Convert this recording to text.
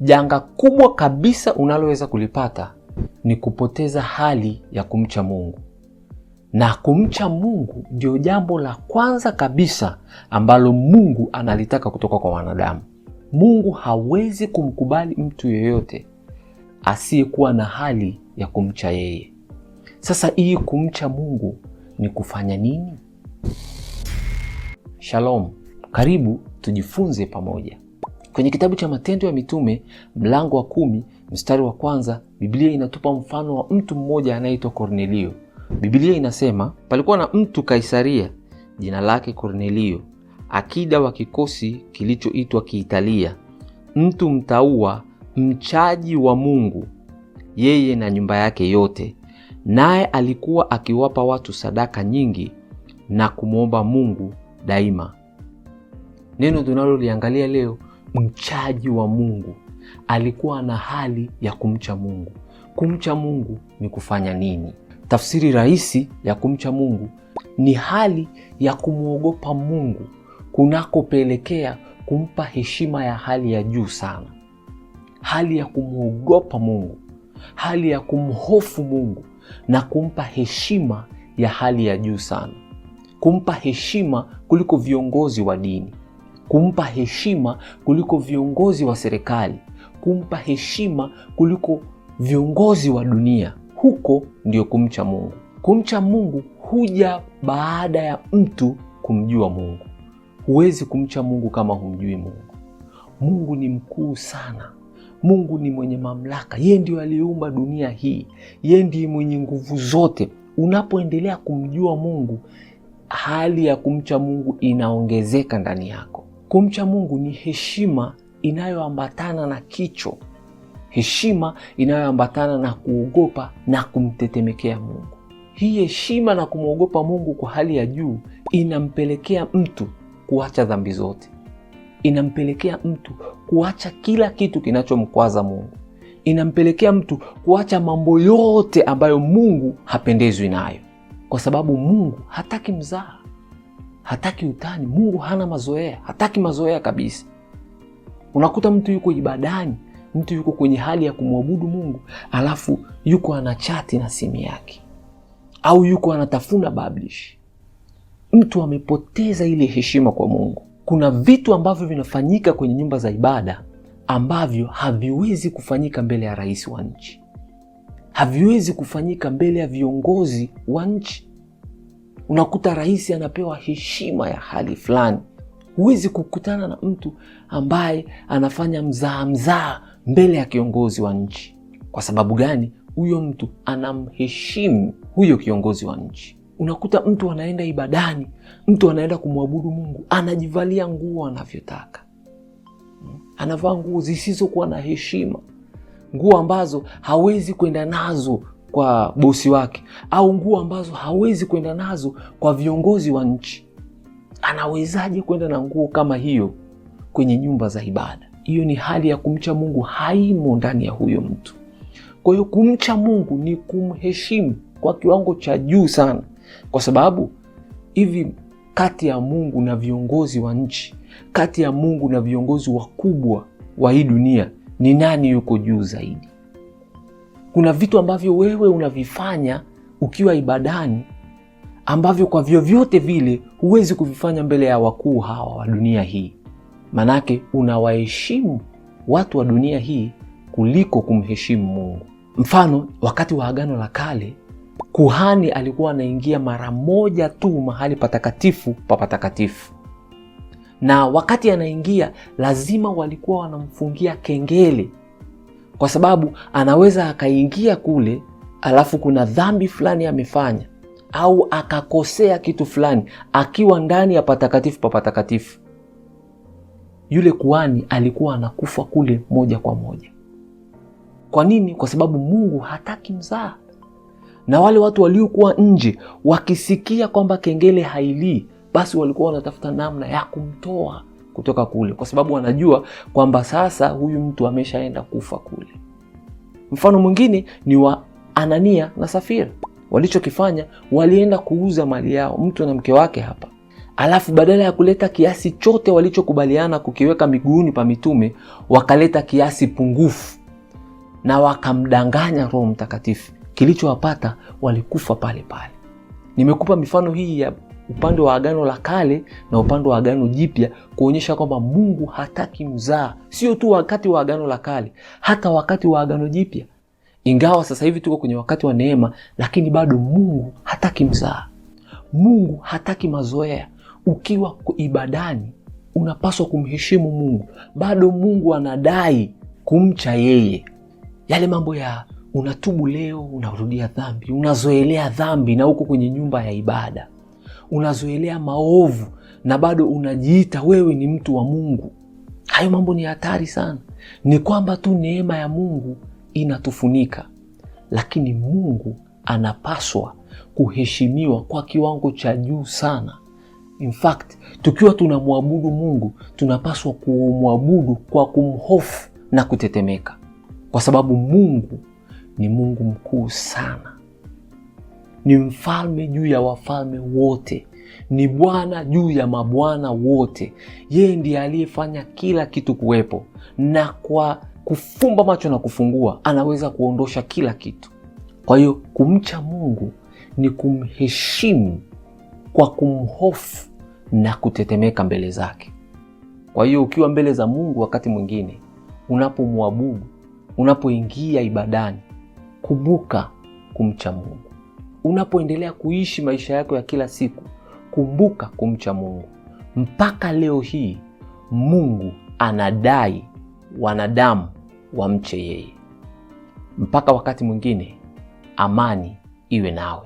Janga kubwa kabisa unaloweza kulipata ni kupoteza hali ya kumcha Mungu. Na kumcha Mungu ndio jambo la kwanza kabisa ambalo Mungu analitaka kutoka kwa wanadamu. Mungu hawezi kumkubali mtu yeyote asiyekuwa na hali ya kumcha yeye. Sasa hii kumcha Mungu ni kufanya nini? Shalom, karibu tujifunze pamoja. Kwenye kitabu cha Matendo ya Mitume mlango wa 10 mstari wa 1, Biblia inatupa mfano wa mtu mmoja anaitwa Kornelio. Biblia inasema, palikuwa na mtu Kaisaria jina lake Kornelio, akida wa kikosi kilichoitwa Kiitalia, mtu mtaua, mchaji wa Mungu, yeye na nyumba yake yote. Naye alikuwa akiwapa watu sadaka nyingi na kumwomba Mungu daima. Neno tunaloliangalia leo, mchaji wa Mungu, alikuwa na hali ya kumcha Mungu. Kumcha Mungu ni kufanya nini? Tafsiri rahisi ya kumcha Mungu ni hali ya kumwogopa Mungu kunakopelekea kumpa heshima ya hali ya juu sana. Hali ya kumwogopa Mungu, hali ya kumhofu Mungu na kumpa heshima ya hali ya juu sana. Kumpa heshima kuliko viongozi wa dini, kumpa heshima kuliko viongozi wa serikali, kumpa heshima kuliko viongozi wa dunia. Huko ndio kumcha Mungu. Kumcha Mungu huja baada ya mtu kumjua Mungu. Huwezi kumcha Mungu kama humjui Mungu. Mungu ni mkuu sana. Mungu ni mwenye mamlaka. Yeye ndiye aliyeumba dunia hii. Yeye ndiye mwenye nguvu zote. Unapoendelea kumjua Mungu, hali ya kumcha Mungu inaongezeka ndani yako. Kumcha Mungu ni heshima inayoambatana na kicho. Heshima inayoambatana na kuogopa na kumtetemekea Mungu. Hii heshima na kumwogopa Mungu kwa hali ya juu inampelekea mtu kuacha dhambi zote. Inampelekea mtu kuacha kila kitu kinachomkwaza Mungu. Inampelekea mtu kuacha mambo yote ambayo Mungu hapendezwi nayo. Kwa sababu Mungu hataki mzaha, hataki utani. Mungu hana mazoea, hataki mazoea kabisa. Unakuta mtu yuko ibadani, mtu yuko kwenye hali ya kumwabudu Mungu, alafu yuko anachati na simu yake, au yuko anatafuna bablish. Mtu amepoteza ile heshima kwa Mungu. Kuna vitu ambavyo vinafanyika kwenye nyumba za ibada ambavyo haviwezi kufanyika mbele ya rais wa nchi, haviwezi kufanyika mbele ya viongozi wa nchi. Unakuta rais anapewa heshima ya hali fulani. Huwezi kukutana na mtu ambaye anafanya mzaa mbele ya kiongozi wa nchi. Kwa sababu gani? Huyo mtu anamheshimu huyo kiongozi wa nchi. Unakuta mtu anaenda ibadani, mtu anaenda kumwabudu Mungu, anajivalia nguo anavyotaka. Anavaa nguo zisizokuwa na heshima, nguo ambazo hawezi kwenda nazo kwa bosi wake, au nguo ambazo hawezi kwenda nazo kwa viongozi wa nchi. Anawezaje kwenda na nguo kama hiyo kwenye nyumba za ibada? Hiyo ni hali ya kumcha Mungu, haimo ndani ya huyo mtu. Kwa hiyo kumcha Mungu ni kumheshimu kwa kiwango cha juu sana. Kwa sababu hivi, kati ya Mungu na viongozi wa nchi, kati ya Mungu na viongozi wakubwa wa hii dunia, ni nani yuko juu zaidi? Kuna vitu ambavyo wewe unavifanya ukiwa ibadani ambavyo kwa vyovyote vile huwezi kuvifanya mbele ya wakuu hawa wa dunia hii. Manake unawaheshimu watu wa dunia hii kuliko kumheshimu Mungu. Mfano, wakati wa Agano la Kale, kuhani alikuwa anaingia mara moja tu mahali patakatifu pa patakatifu. Na wakati anaingia, lazima walikuwa wanamfungia kengele. Kwa sababu anaweza akaingia kule, alafu kuna dhambi fulani amefanya, au akakosea kitu fulani akiwa ndani ya patakatifu pa patakatifu. Yule kuhani alikuwa anakufa kule moja kwa moja. Kwa nini? Kwa sababu Mungu hataki mzaha. Na wale watu waliokuwa nje wakisikia kwamba kengele hailii, basi walikuwa wanatafuta namna ya kumtoa kutoka kule, kwa sababu wanajua kwamba sasa huyu mtu ameshaenda kufa kule. Mfano mwingine ni wa Anania na Safira. Walichokifanya, walienda kuuza mali yao, mtu na mke wake hapa. Alafu badala ya kuleta kiasi chote walichokubaliana kukiweka miguuni pa mitume, wakaleta kiasi pungufu na wakamdanganya Roho Mtakatifu. Kilichowapata, walikufa pale pale. Nimekupa mifano hii ya upande wa Agano la Kale na upande wa Agano Jipya kuonyesha kwamba Mungu hataki mzaa, sio tu wakati wa Agano la Kale, hata wakati wa Agano Jipya. Ingawa sasa hivi tuko kwenye wakati wa neema, lakini bado Mungu hataki mzaa. Mungu hataki mazoea. Ukiwa ibadani unapaswa kumheshimu Mungu. Bado Mungu anadai kumcha yeye. Yale mambo ya unatubu leo, unarudia dhambi, unazoelea dhambi na uko kwenye nyumba ya ibada, unazoelea maovu na bado unajiita wewe ni mtu wa Mungu. Hayo mambo ni hatari sana. Ni kwamba tu neema ya Mungu inatufunika, lakini Mungu anapaswa kuheshimiwa kwa kiwango cha juu sana. In fact, tukiwa tunamwabudu Mungu, tunapaswa kumwabudu kwa kumhofu na kutetemeka, kwa sababu Mungu ni Mungu mkuu sana. Ni mfalme juu ya wafalme wote, ni Bwana juu ya mabwana wote. Yeye ndiye aliyefanya kila kitu kuwepo, na kwa kufumba macho na kufungua anaweza kuondosha kila kitu. Kwa hiyo kumcha Mungu ni kumheshimu kwa kumhofu na kutetemeka mbele zake. Kwa hiyo ukiwa mbele za Mungu, wakati mwingine unapomwabudu, unapoingia ibadani, kumbuka kumcha Mungu. Unapoendelea kuishi maisha yako ya kila siku, kumbuka kumcha Mungu. Mpaka leo hii Mungu anadai wanadamu wamche yeye. Mpaka wakati mwingine, amani iwe nawe.